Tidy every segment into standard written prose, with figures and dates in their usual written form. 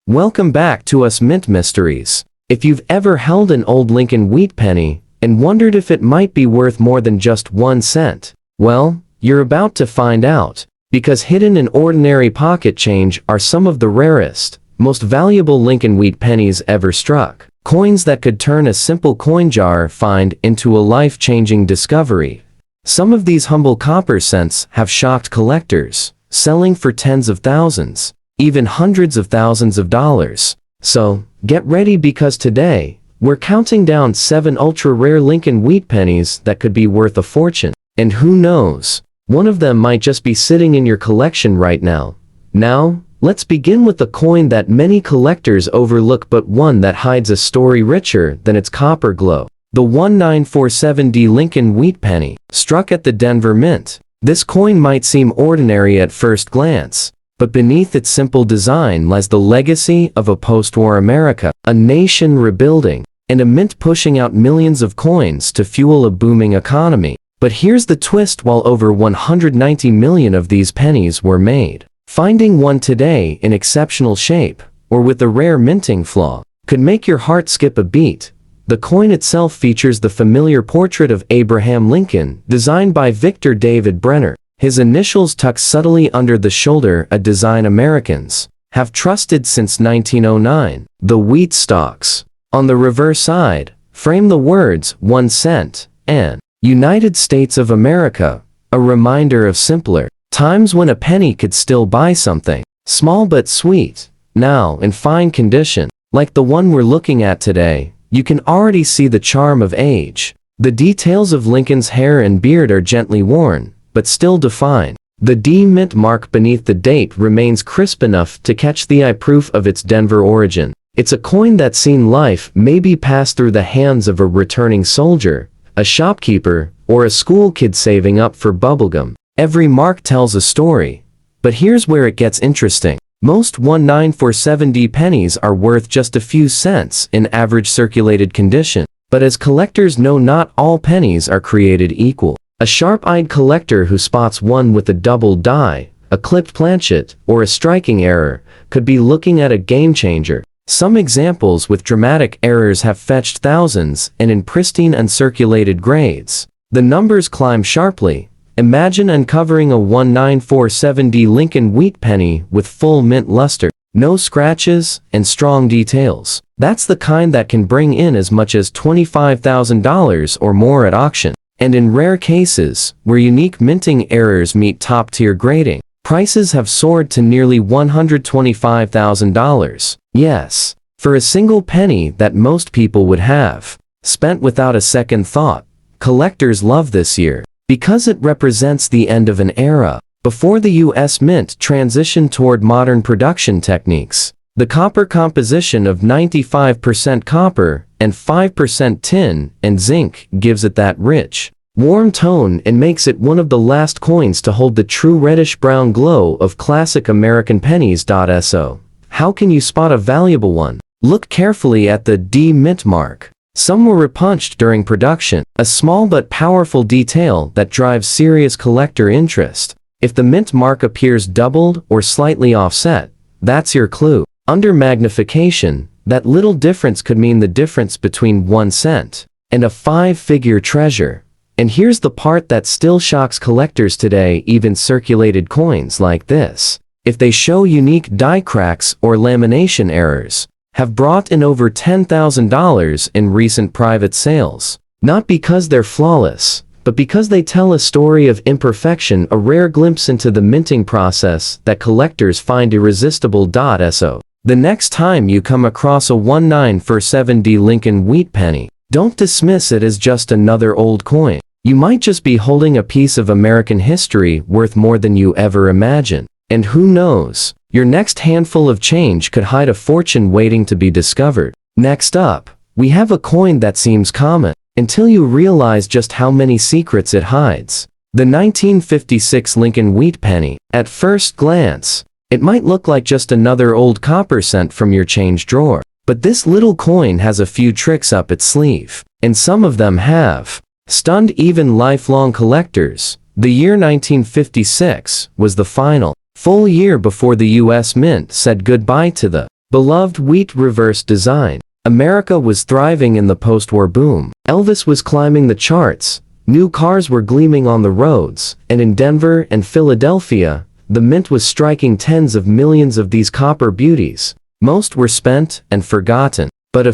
Welcome back to Us Mint Mysteries. If you've ever held an old Lincoln Wheat Penny and wondered if it might be worth more than just 1 cent, well, you're about to find out. Because hidden in ordinary pocket change are some of the rarest, most valuable Lincoln Wheat Pennies ever struck. Coins that could turn a simple coin jar find into a life-changing discovery. Some of these humble copper cents have shocked collectors, selling for tens of thousands, even hundreds of thousands of dollars. So, get ready because today, we're counting down 7 ultra-rare Lincoln Wheat Pennies that could be worth a fortune. And who knows, one of them might just be sitting in your collection right now. Now, let's begin with the coin that many collectors overlook but one that hides a story richer than its copper glow. The 1947D Lincoln Wheat Penny, struck at the Denver Mint. This coin might seem ordinary at first glance, but beneath its simple design lies the legacy of a post-war America, a nation rebuilding, and a mint pushing out millions of coins to fuel a booming economy. But here's the twist: while over 190 million of these pennies were made, finding one today in exceptional shape, or with a rare minting flaw, could make your heart skip a beat. The coin itself features the familiar portrait of Abraham Lincoln, designed by Victor David Brenner. His initials tucked subtly under the shoulder, a design Americans have trusted since 1909. The wheat stalks on the reverse side frame the words 1 cent and United States of America, a reminder of simpler times when a penny could still buy something small but sweet. Now in fine condition, like the one we're looking at today, you can already see the charm of age. The details of Lincoln's hair and beard are gently worn, but still defined. The D mint mark beneath the date remains crisp enough to catch the eye, proof of its Denver origin. It's a coin that's seen life, maybe pass through the hands of a returning soldier, a shopkeeper, or a school kid saving up for bubblegum. Every mark tells a story. But here's where it gets interesting. Most 1947D pennies are worth just a few cents in average circulated condition. But as collectors know, not all pennies are created equal. A sharp-eyed collector who spots one with a double die, a clipped planchet, or a striking error could be looking at a game-changer. Some examples with dramatic errors have fetched thousands, and in pristine uncirculated grades, the numbers climb sharply. Imagine uncovering a 1947D Lincoln Wheat Penny with full mint luster, no scratches, and strong details. That's the kind that can bring in as much as $25,000 or more at auction. And in rare cases, where unique minting errors meet top-tier grading, prices have soared to nearly $125,000. Yes, for a single penny that most people would have spent without a second thought. Collectors love this year because it represents the end of an era. Before the U.S. Mint transitioned toward modern production techniques, the copper composition of 95% copper and 5% tin and zinc gives it that rich, warm tone and makes it one of the last coins to hold the true reddish-brown glow of classic American pennies. So, how can you spot a valuable one? Look carefully at the D mint mark. Some were repunched during production, a small but powerful detail that drives serious collector interest. If the mint mark appears doubled or slightly offset, that's your clue. Under magnification, that little difference could mean the difference between 1 cent and a 5-figure treasure. And here's the part that still shocks collectors today: even circulated coins like this, if they show unique die cracks or lamination errors, have brought in over $10,000 in recent private sales. Not because they're flawless, but because they tell a story of imperfection, a rare glimpse into the minting process that collectors find irresistible. So, the next time you come across a 1947D Lincoln Wheat Penny, don't dismiss it as just another old coin. You might just be holding a piece of American history worth more than you ever imagined. And who knows, your next handful of change could hide a fortune waiting to be discovered. Next up, we have a coin that seems common, until you realize just how many secrets it hides. The 1956 Lincoln Wheat Penny. At first glance, it might look like just another old copper cent from your change drawer. But this little coin has a few tricks up its sleeve, and some of them have stunned even lifelong collectors. The year 1956 was the final full year before the U.S. Mint said goodbye to the Beloved wheat reverse design. America was thriving in the post-war boom. Elvis was climbing the charts, new cars were gleaming on the roads, and in Denver and Philadelphia, the mint was striking tens of millions of these copper beauties. Most were spent and forgotten, but a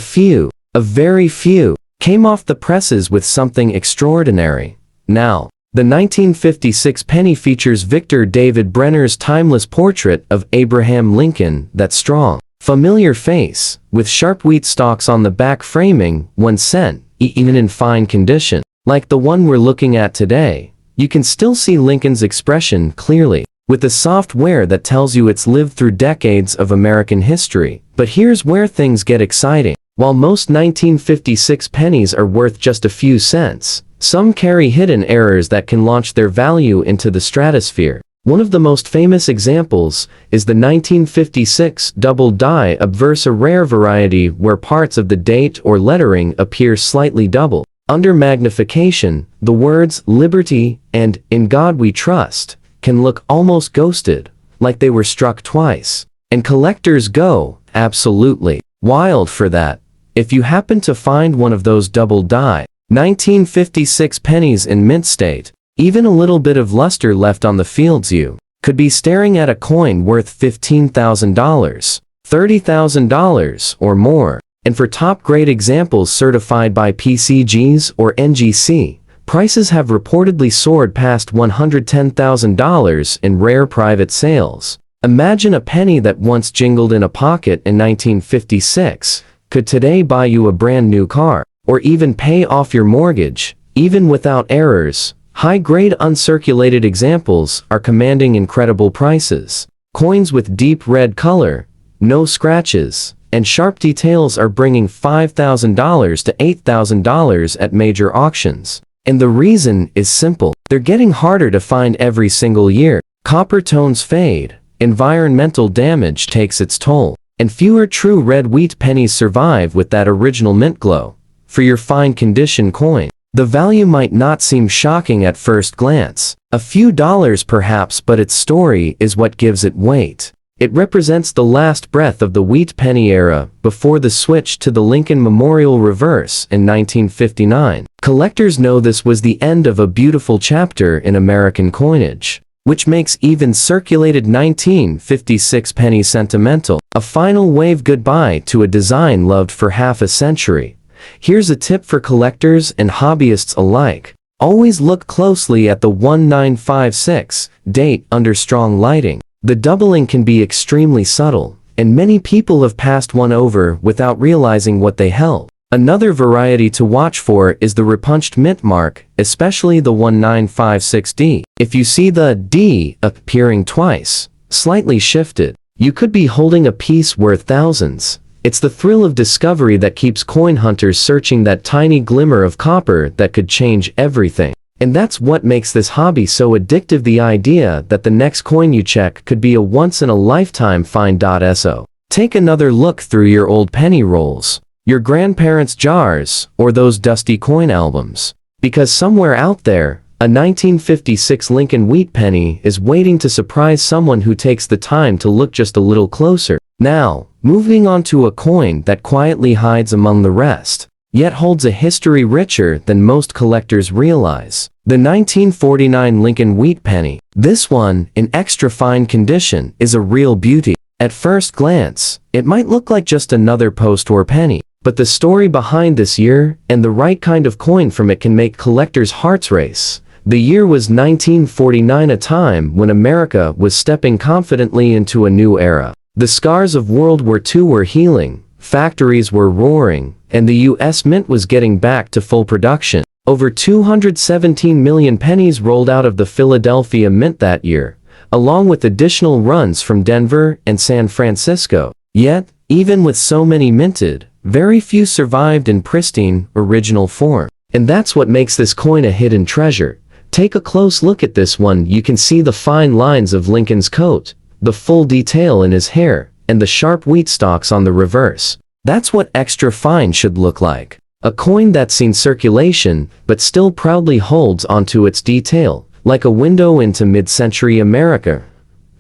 very few, came off the presses with something extraordinary. Now, the 1956 penny features Victor David Brenner's timeless portrait of Abraham Lincoln, that strong, familiar face, with sharp wheat stalks on the back framing 1 cent, even in fine condition. Like the one we're looking at today, you can still see Lincoln's expression clearly, with the software that tells you it's lived through decades of American history. But here's where things get exciting. While most 1956 pennies are worth just a few cents, some carry hidden errors that can launch their value into the stratosphere. One of the most famous examples is the 1956 double die obverse, a rare variety where parts of the date or lettering appear slightly double. Under magnification, the words "Liberty" and "In God We Trust" can look almost ghosted, like they were struck twice. And collectors go absolutely wild for that. If you happen to find one of those double die 1956 pennies in mint state, even a little bit of luster left on the fields, you could be staring at a coin worth $15,000, $30,000 or more. And for top-grade examples certified by PCGs or NGC, prices have reportedly soared past $110,000 in rare private sales. Imagine a penny that once jingled in a pocket in 1956 could today buy you a brand new car, or even pay off your mortgage, even without errors. High-grade uncirculated examples are commanding incredible prices. Coins with deep red color, no scratches, and sharp details are bringing $5,000 to $8,000 at major auctions. And the reason is simple. They're getting harder to find every single year. Copper tones fade, environmental damage takes its toll, and fewer true red wheat pennies survive with that original mint glow. For your fine condition coin, the value might not seem shocking at first glance. A few dollars perhaps, but its story is what gives it weight. It represents the last breath of the wheat penny era before the switch to the Lincoln Memorial reverse in 1959. Collectors know this was the end of a beautiful chapter in American coinage, which makes even circulated 1956 pennies sentimental. A final wave goodbye to a design loved for half a century. Here's a tip for collectors and hobbyists alike. Always look closely at the 1956 date under strong lighting. The doubling can be extremely subtle, and many people have passed one over without realizing what they held. Another variety to watch for is the repunched mint mark, especially the 1956D. If you see the D appearing twice, slightly shifted, you could be holding a piece worth thousands. It's the thrill of discovery that keeps coin hunters searching that tiny glimmer of copper that could change everything. And that's what makes this hobby so addictive, the idea that the next coin you check could be a once-in-a-lifetime find. So, take another look through your old penny rolls, your grandparents' jars, or those dusty coin albums. Because somewhere out there, a 1956 Lincoln Wheat Penny is waiting to surprise someone who takes the time to look just a little closer. Now, moving on to a coin that quietly hides among the rest, yet holds a history richer than most collectors realize. The 1949 Lincoln Wheat Penny. This one, in extra fine condition, is a real beauty. At first glance, it might look like just another post-war penny, but the story behind this year and the right kind of coin from it can make collectors' hearts race. The year was 1949, a time when America was stepping confidently into a new era. The scars of World War II were healing, factories were roaring, and the U.S. Mint was getting back to full production. Over 217 million pennies rolled out of the Philadelphia Mint that year, along with additional runs from Denver and San Francisco. Yet, even with so many minted, very few survived in pristine, original form. And that's what makes this coin a hidden treasure. Take a close look at this one. You can see the fine lines of Lincoln's coat, the full detail in his hair, and the sharp wheat stalks on the reverse. That's what extra fine should look like. A coin that's seen circulation, but still proudly holds onto its detail, like a window into mid-century America.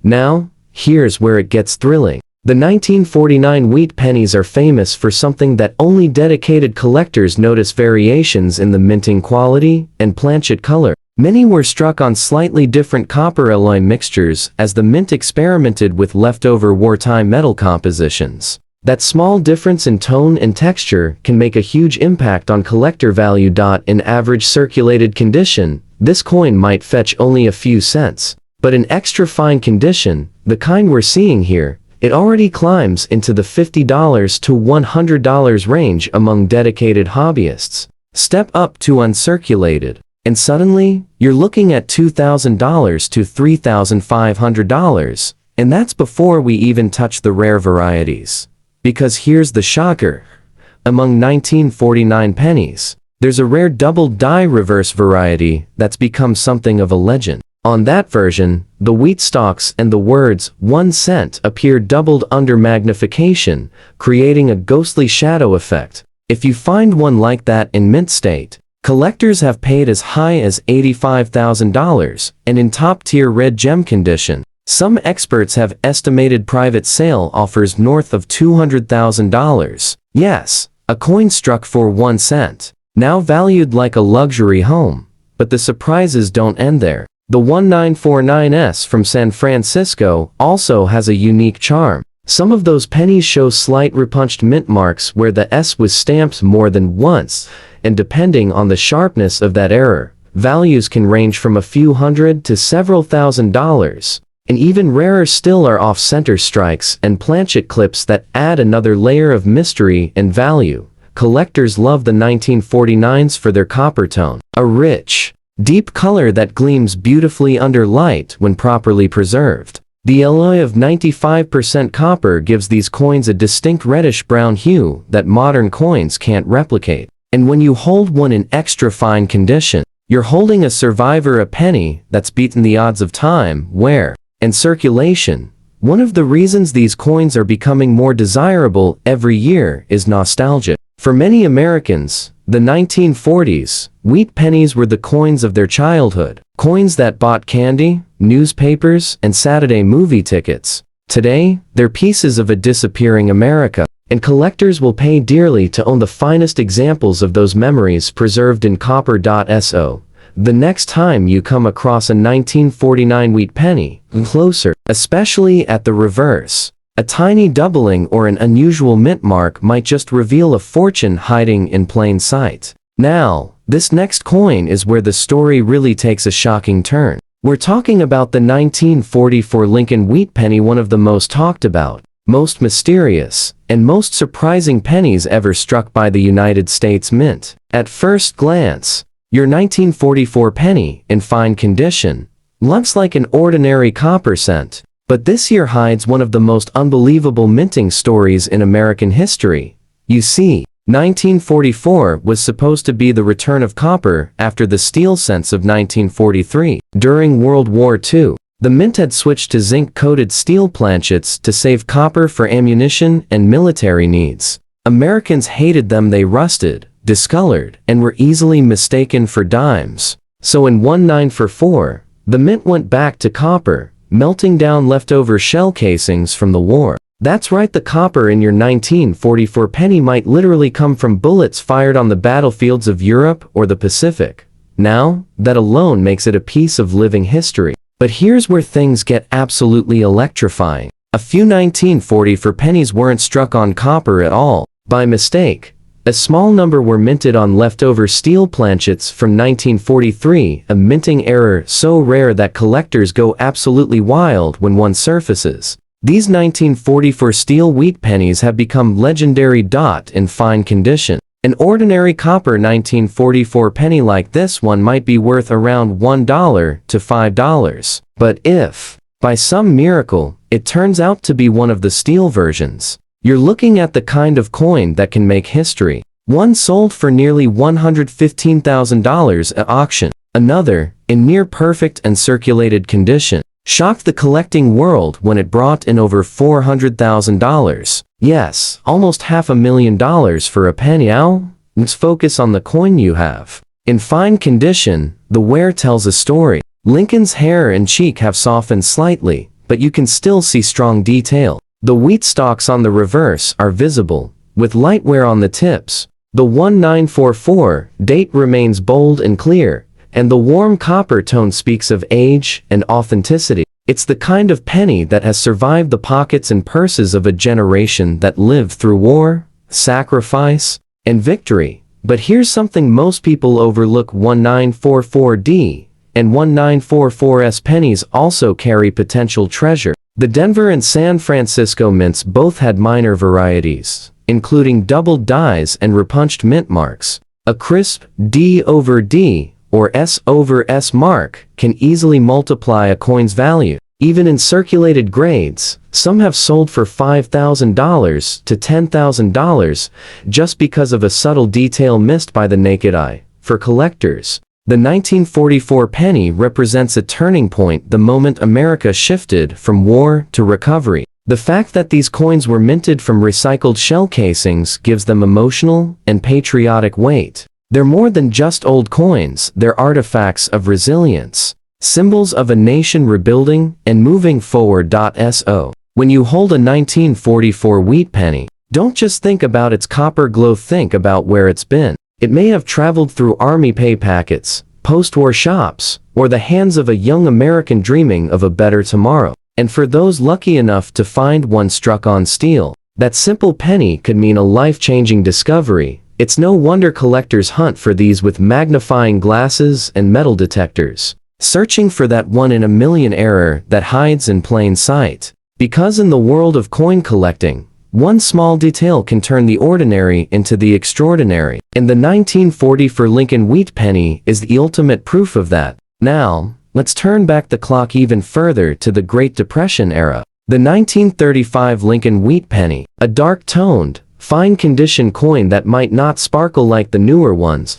Now, here's where it gets thrilling. The 1949 wheat pennies are famous for something that only dedicated collectors notice: variations in the minting quality and planchet color. Many were struck on slightly different copper alloy mixtures as the mint experimented with leftover wartime metal compositions. That small difference in tone and texture can make a huge impact on collector value. In average circulated condition, this coin might fetch only a few cents. But in extra fine condition, the kind we're seeing here, it already climbs into the $50 to $100 range among dedicated hobbyists. Step up to uncirculated, and suddenly, you're looking at $2,000 to $3,500, and that's before we even touch the rare varieties. Because here's the shocker. Among 1949 pennies, there's a rare doubled die reverse variety that's become something of a legend. On that version, the wheat stalks and the words 1 cent appear doubled under magnification, creating a ghostly shadow effect. If you find one like that in mint state, collectors have paid as high as $85,000, and in top-tier red gem condition, some experts have estimated private sale offers north of $200,000. Yes, a coin struck for 1 cent, now valued like a luxury home. But the surprises don't end there. The 1949S from San Francisco also has a unique charm. Some of those pennies show slight repunched mint marks where the S was stamped more than once, and depending on the sharpness of that error, values can range from a few hundred to several $1,000s. And even rarer still are off-center strikes and planchet clips that add another layer of mystery and value. Collectors love the 1949s for their copper tone, a rich, deep color that gleams beautifully under light when properly preserved. The alloy of 95% copper gives these coins a distinct reddish-brown hue that modern coins can't replicate. And when you hold one in extra fine condition, you're holding a survivor, a penny that's beaten the odds of time, wear, and circulation. One of the reasons these coins are becoming more desirable every year is nostalgia. For many Americans, the 1940s, wheat pennies were the coins of their childhood, coins that bought candy, newspapers, and Saturday movie tickets. Today, they're pieces of a disappearing America, and collectors will pay dearly to own the finest examples of those memories preserved in copper. So, the next time you come across a 1949 wheat penny, look closer, especially at the reverse. A tiny doubling or an unusual mint mark might just reveal a fortune hiding in plain sight. Now, this next coin is where the story really takes a shocking turn. We're talking about the 1944 Lincoln Wheat Penny, one of the most talked about, most mysterious, and most surprising pennies ever struck by the United States Mint. At first glance, your 1944 penny, in fine condition, looks like an ordinary copper cent. But this year hides one of the most unbelievable minting stories in American history. You see, 1944 was supposed to be the return of copper after the steel cents of 1943. During World War II, the mint had switched to zinc-coated steel planchets to save copper for ammunition and military needs. Americans hated them. They rusted, discolored, and were easily mistaken for dimes. So in 1944, the mint went back to copper, melting down leftover shell casings from the war. That's right, the copper in your 1944 penny might literally come from bullets fired on the battlefields of Europe or the Pacific. Now, that alone makes it a piece of living history. But here's where things get absolutely electrifying. A few 1944 pennies weren't struck on copper at all. By mistake, a small number were minted on leftover steel planchets from 1943, a minting error so rare that collectors go absolutely wild when one surfaces. These 1944 steel wheat pennies have become legendary. In fine condition, an ordinary copper 1944 penny like this one might be worth around $1 to $5. But if, by some miracle, it turns out to be one of the steel versions, you're looking at the kind of coin that can make history. One sold for nearly $115,000 at auction. Another, in near perfect and circulated condition, shocked the collecting world when it brought in over $400,000. Yes, almost $500,000 for a penny. Now, let's focus on the coin you have. In fine condition, the wear tells a story. Lincoln's hair and cheek have softened slightly, but you can still see strong detail. The wheat stalks on the reverse are visible, with light wear on the tips. The 1944 date remains bold and clear, and the warm copper tone speaks of age and authenticity. It's the kind of penny that has survived the pockets and purses of a generation that lived through war, sacrifice, and victory. But here's something most people overlook: 1944D and 1944S pennies also carry potential treasure. The Denver and San Francisco mints both had minor varieties, including doubled dies and repunched mint marks. A crisp D over D or S over S mark can easily multiply a coin's value. Even in circulated grades, some have sold for $5,000 to $10,000 just because of a subtle detail missed by the naked eye. For collectors, the 1944 penny represents a turning point, the moment America shifted from war to recovery. The fact that these coins were minted from recycled shell casings gives them emotional and patriotic weight. They're more than just old coins, they're artifacts of resilience, symbols of a nation rebuilding and moving forward. So, when you hold a 1944 wheat penny, don't just think about its copper glow, think about where it's been. It may have traveled through army pay packets, post-war shops, or the hands of a young American dreaming of a better tomorrow. And for those lucky enough to find one struck on steel, that simple penny could mean a life-changing discovery. It's no wonder collectors hunt for these with magnifying glasses and metal detectors, searching for that one in a million error that hides in plain sight. Because in the world of coin collecting, one small detail can turn the ordinary into the extraordinary. And the 1944 Lincoln Wheat Penny is the ultimate proof of that. Now, let's turn back the clock even further to the Great Depression era. The 1935 Lincoln Wheat Penny, a dark-toned, fine-condition coin that might not sparkle like the newer ones,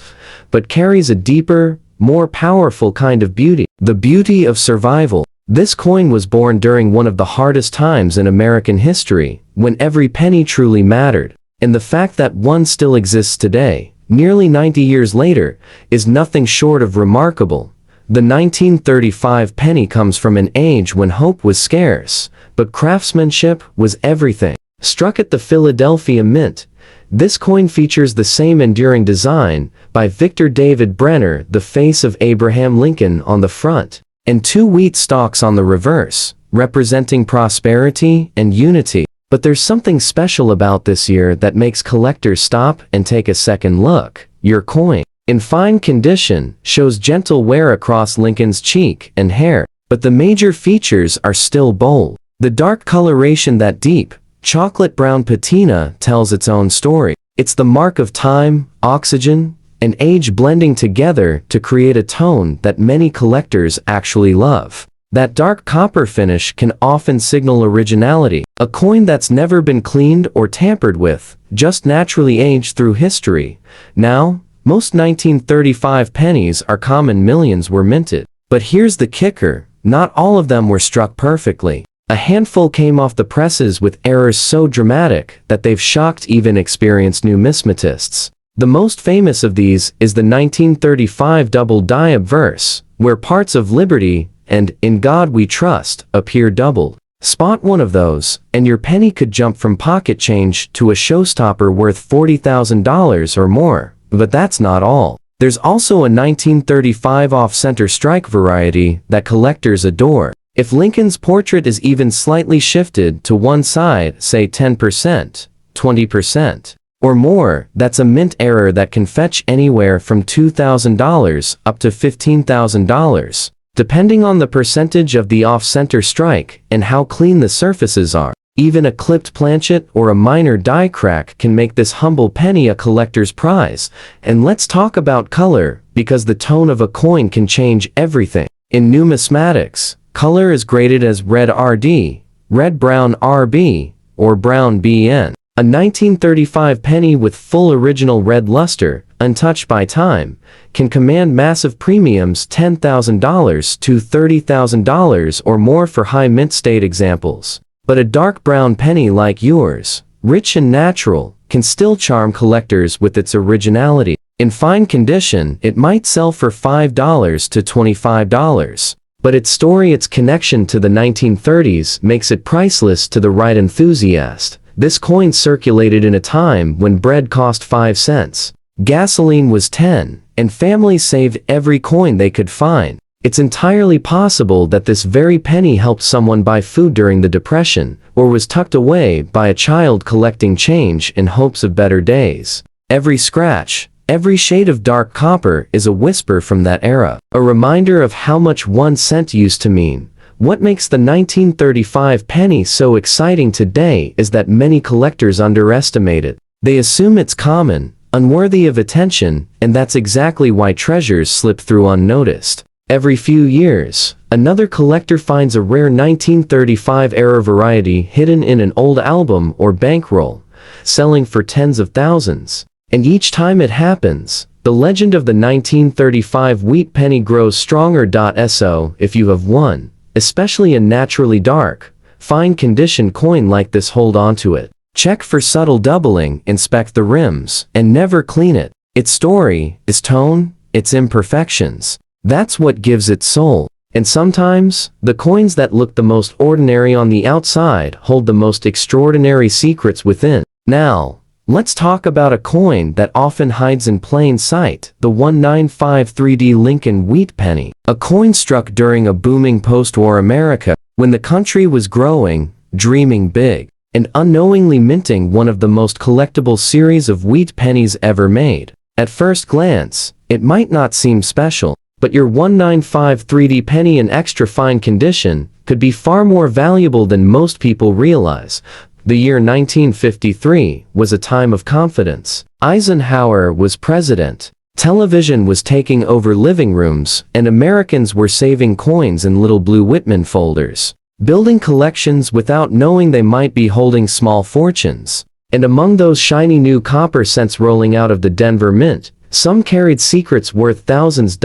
but carries a deeper, more powerful kind of beauty. The beauty of survival. This coin was born during one of the hardest times in American history, when every penny truly mattered. And the fact that one still exists today, nearly 90 years later, is nothing short of remarkable. The 1935 penny comes from an age when hope was scarce, but craftsmanship was everything. Struck at the Philadelphia Mint, this coin features the same enduring design by Victor David Brenner, the face of Abraham Lincoln on the front, and two wheat stalks on the reverse, representing prosperity and unity. But there's something special about this year that makes collectors stop and take a second look. Your coin, in fine condition, shows gentle wear across Lincoln's cheek and hair, but the major features are still bold. The dark coloration, that deep, chocolate brown patina, tells its own story. It's the mark of time, oxygen, and age blending together to create a tone that many collectors actually love. That dark copper finish can often signal originality, a coin that's never been cleaned or tampered with, just naturally aged through history. Now, most 1935 pennies are common, millions were minted. But here's the kicker, not all of them were struck perfectly. A handful came off the presses with errors so dramatic that they've shocked even experienced numismatists. The most famous of these is the 1935 double die obverse, where parts of Liberty and In God We Trust appear doubled. Spot one of those, and your penny could jump from pocket change to a showstopper worth $40,000 or more. But that's not all. There's also a 1935 off-center strike variety that collectors adore. If Lincoln's portrait is even slightly shifted to one side, say 10%, 20%, or more, that's a mint error that can fetch anywhere from $2,000 up to $15,000, depending on the percentage of the off-center strike and how clean the surfaces are. Even a clipped planchet or a minor die crack can make this humble penny a collector's prize. And let's talk about color, because the tone of a coin can change everything. In numismatics, color is graded as red RD, red-brown RB, or brown BN. A 1935 penny with full original red luster, untouched by time, can command massive premiums, $10,000 to $30,000 or more for high mint state examples. But a dark brown penny like yours, rich and natural, can still charm collectors with its originality. In fine condition, it might sell for $5 to $25. but its story, its connection to the 1930s, makes it priceless to the right enthusiast. This coin circulated in a time when bread cost 5 cents, gasoline was 10, and families saved every coin they could find. It's entirely possible that this very penny helped someone buy food during the Depression, or was tucked away by a child collecting change in hopes of better days. Every scratch, every shade of dark copper is a whisper from that era, a reminder of how much 1 cent used to mean. What makes the 1935 penny so exciting today is that many collectors underestimate it. They assume it's common, unworthy of attention, and that's exactly why treasures slip through unnoticed. Every few years, another collector finds a rare 1935-era variety hidden in an old album or bankroll, selling for tens of thousands. And each time it happens, the legend of the 1935 wheat penny grows stronger. So, if you have one, especially a naturally dark, fine condition coin like this, hold on to it. Check for subtle doubling, inspect the rims, and never clean it. Its story, its tone, its imperfections. That's what gives it soul. And sometimes, the coins that look the most ordinary on the outside hold the most extraordinary secrets within. Now, let's talk about a coin that often hides in plain sight, the 1953 Lincoln Wheat Penny. A coin struck during a booming post-war America, when the country was growing, dreaming big, and unknowingly minting one of the most collectible series of wheat pennies ever made. At first glance, it might not seem special, but your 1953 penny in extra fine condition could be far more valuable than most people realize. The year 1953 was a time of confidence. Eisenhower was president. Television was taking over living rooms, and Americans were saving coins in little blue Whitman folders, building collections without knowing they might be holding small fortunes. And among those shiny new copper cents rolling out of the Denver Mint, some carried secrets worth thousands.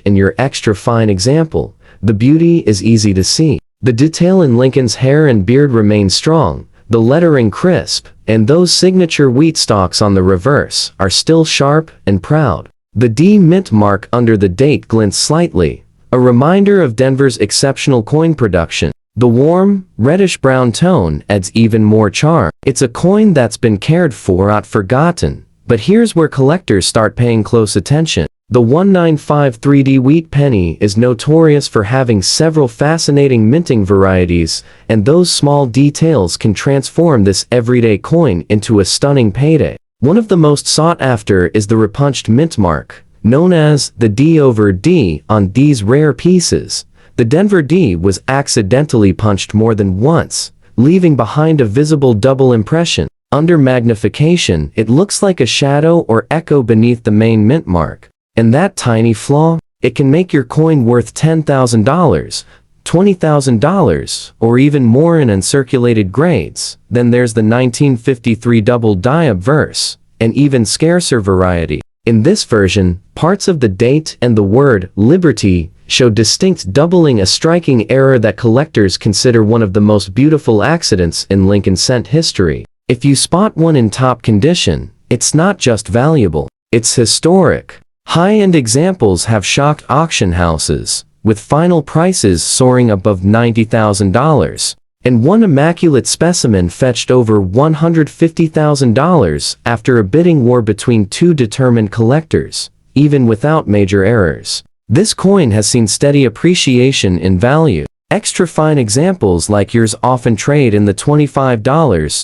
In your extra fine example, the beauty is easy to see. The detail in Lincoln's hair and beard remains strong, the lettering crisp, and those signature wheat stalks on the reverse are still sharp and proud. The D mint mark under the date glints slightly, a reminder of Denver's exceptional coin production. The warm, reddish-brown tone adds even more charm. It's a coin that's been cared for, not forgotten. But here's where collectors start paying close attention. The 1953 wheat penny is notorious for having several fascinating minting varieties, and those small details can transform this everyday coin into a stunning payday. One of the most sought after is the repunched mint mark, known as the D over D on these rare pieces. The Denver D was accidentally punched more than once, leaving behind a visible double impression. Under magnification, it looks like a shadow or echo beneath the main mint mark. And that tiny flaw, it can make your coin worth $10,000, $20,000, or even more in uncirculated grades. Then there's the 1953 double die obverse, an even scarcer variety. In this version, parts of the date and the word liberty show distinct doubling, a striking error that collectors consider one of the most beautiful accidents in Lincoln cent history. If you spot one in top condition, it's not just valuable, it's historic. High-end examples have shocked auction houses, with final prices soaring above $90,000, and one immaculate specimen fetched over $150,000 after a bidding war between two determined collectors, even without major errors. This coin has seen steady appreciation in value. Extra fine examples like yours often trade in the $25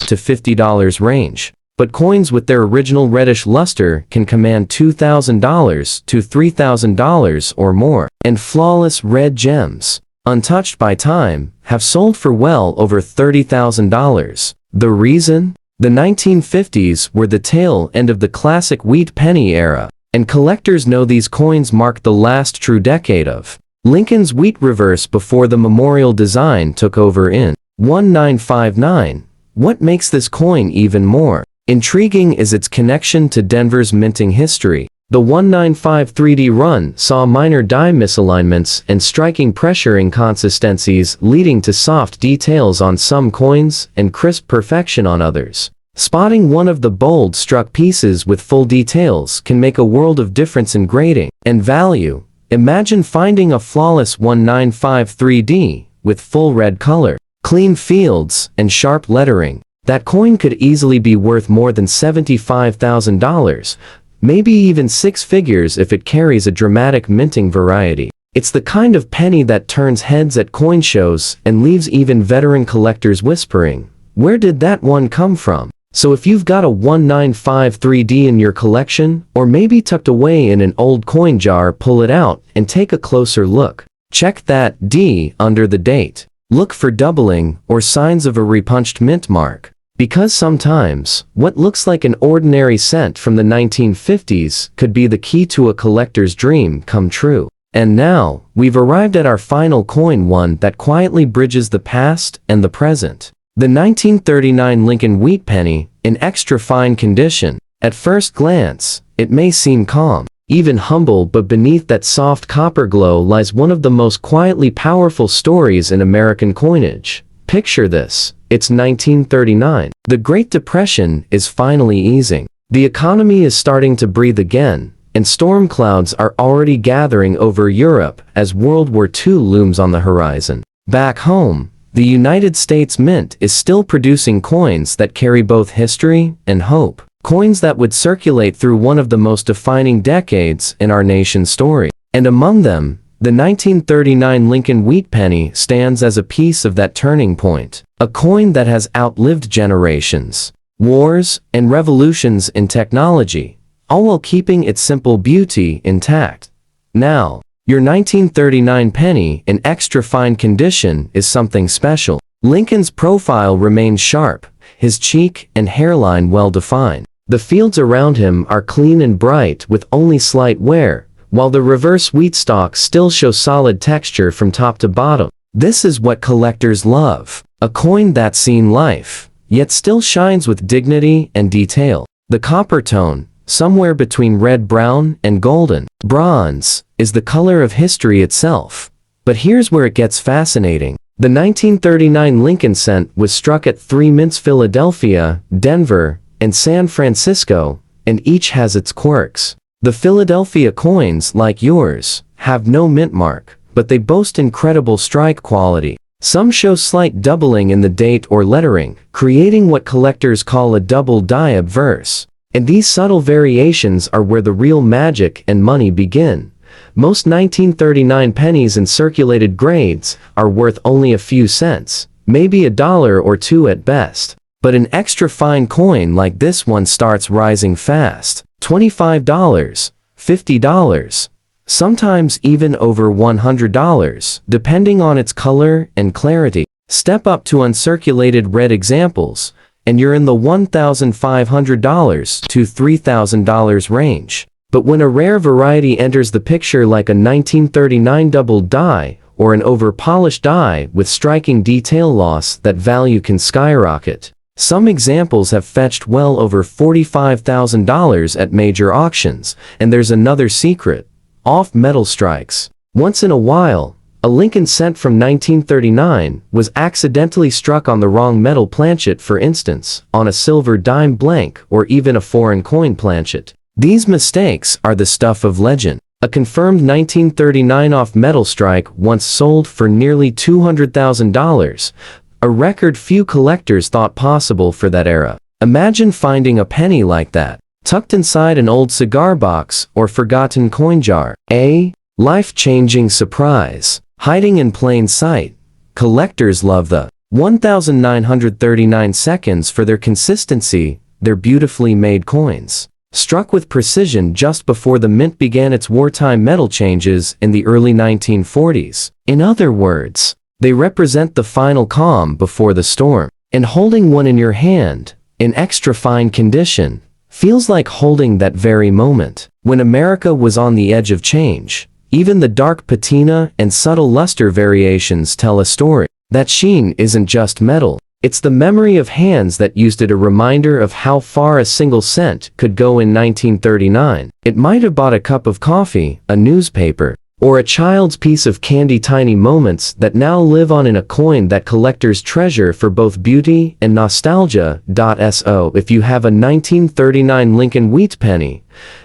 to $50 range, but coins with their original reddish luster can command $2,000 to $3,000 or more. And flawless red gems, untouched by time, have sold for well over $30,000. The reason? The 1950s were the tail end of the classic wheat penny era, and collectors know these coins marked the last true decade of Lincoln's wheat reverse before the memorial design took over in 1959. What makes this coin even more intriguing is its connection to Denver's minting history. The 1953 run saw minor die misalignments and striking pressure inconsistencies, leading to soft details on some coins and crisp perfection on others. Spotting one of the bold struck pieces with full details can make a world of difference in grading and value. Imagine finding a flawless 1953D with full red color, clean fields, and sharp lettering. That coin could easily be worth more than $75,000, maybe even six figures if it carries a dramatic minting variety. It's the kind of penny that turns heads at coin shows and leaves even veteran collectors whispering, "Where did that one come from?" So if you've got a 1953D in your collection, or maybe tucked away in an old coin jar, pull it out and take a closer look. Check that D under the date. Look for doubling or signs of a repunched mint mark. Because sometimes, what looks like an ordinary cent from the 1950s could be the key to a collector's dream come true. And now, we've arrived at our final coin, one that quietly bridges the past and the present. The 1939 Lincoln Wheat Penny, in extra fine condition. At first glance, it may seem calm, even humble, but beneath that soft copper glow lies one of the most quietly powerful stories in American coinage. Picture this. It's 1939. The Great Depression is finally easing. The economy is starting to breathe again, and storm clouds are already gathering over Europe as World War II looms on the horizon. Back home, the United States Mint is still producing coins that carry both history and hope. Coins that would circulate through one of the most defining decades in our nation's story. And among them, the 1939 Lincoln Wheat Penny stands as a piece of that turning point. A coin that has outlived generations, wars, and revolutions in technology, all while keeping its simple beauty intact. Now, your 1939 penny in extra fine condition is something special. Lincoln's profile remains sharp, his cheek and hairline well defined. The fields around him are clean and bright with only slight wear, while the reverse wheat stalks still show solid texture from top to bottom. This is what collectors love. A coin that's seen life, yet still shines with dignity and detail. The copper tone, somewhere between red-brown and golden bronze, is the color of history itself. But here's where it gets fascinating. The 1939 Lincoln cent was struck at three mints: Philadelphia, Denver, and San Francisco, and each has its quirks. The Philadelphia coins, like yours, have no mint mark, but they boast incredible strike quality. Some show slight doubling in the date or lettering, creating what collectors call a double die obverse. And these subtle variations are where the real magic and money begin. Most 1939 pennies in circulated grades are worth only a few cents, maybe $1 or $2 at best. But an extra fine coin like this one starts rising fast. $25, $50, sometimes even over $100, depending on its color and clarity. Step up to uncirculated red examples, and you're in the $1,500 to $3,000 range. But when a rare variety enters the picture, like a 1939 double die or an over-polished die with striking detail loss, that value can skyrocket. Some examples have fetched well over $45,000 at major auctions, and there's another secret: off-metal strikes. Once in a while, a Lincoln cent from 1939 was accidentally struck on the wrong metal planchet, for instance, on a silver dime blank or even a foreign coin planchet. These mistakes are the stuff of legend. A confirmed 1939 off-metal strike once sold for nearly $200,000, a record few collectors thought possible for that era. Imagine finding a penny like that, tucked inside an old cigar box or forgotten coin jar. A life-changing surprise, hiding in plain sight. Collectors love the 1939 seconds for their consistency, their beautifully made coins, struck with precision just before the mint began its wartime metal changes in the early 1940s. In other words, they represent the final calm before the storm. And holding one in your hand, in extra fine condition, feels like holding that very moment when America was on the edge of change. Even the dark patina and subtle luster variations tell a story. That sheen isn't just metal, it's the memory of hands that used it, a reminder of how far a single cent could go in 1939. It might have bought a cup of coffee, a newspaper, or a child's piece of candy. Tiny moments that now live on in a coin that collectors treasure for both beauty and nostalgia. So if you have a 1939 Lincoln Wheat Penny,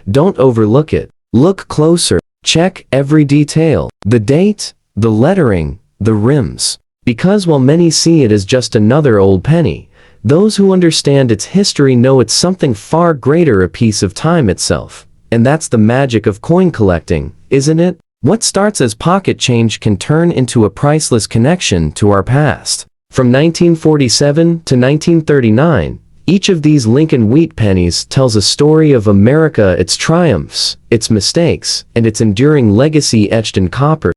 don't overlook it. Look closer. Check every detail, the date, the lettering, the rims. Because while many see it as just another old penny, those who understand its history know it's something far greater, a piece of time itself. And that's the magic of coin collecting, isn't it? What starts as pocket change can turn into a priceless connection to our past. From 1947 to 1939, each of these Lincoln Wheat Pennies tells a story of America, its triumphs, its mistakes, and its enduring legacy etched in copper.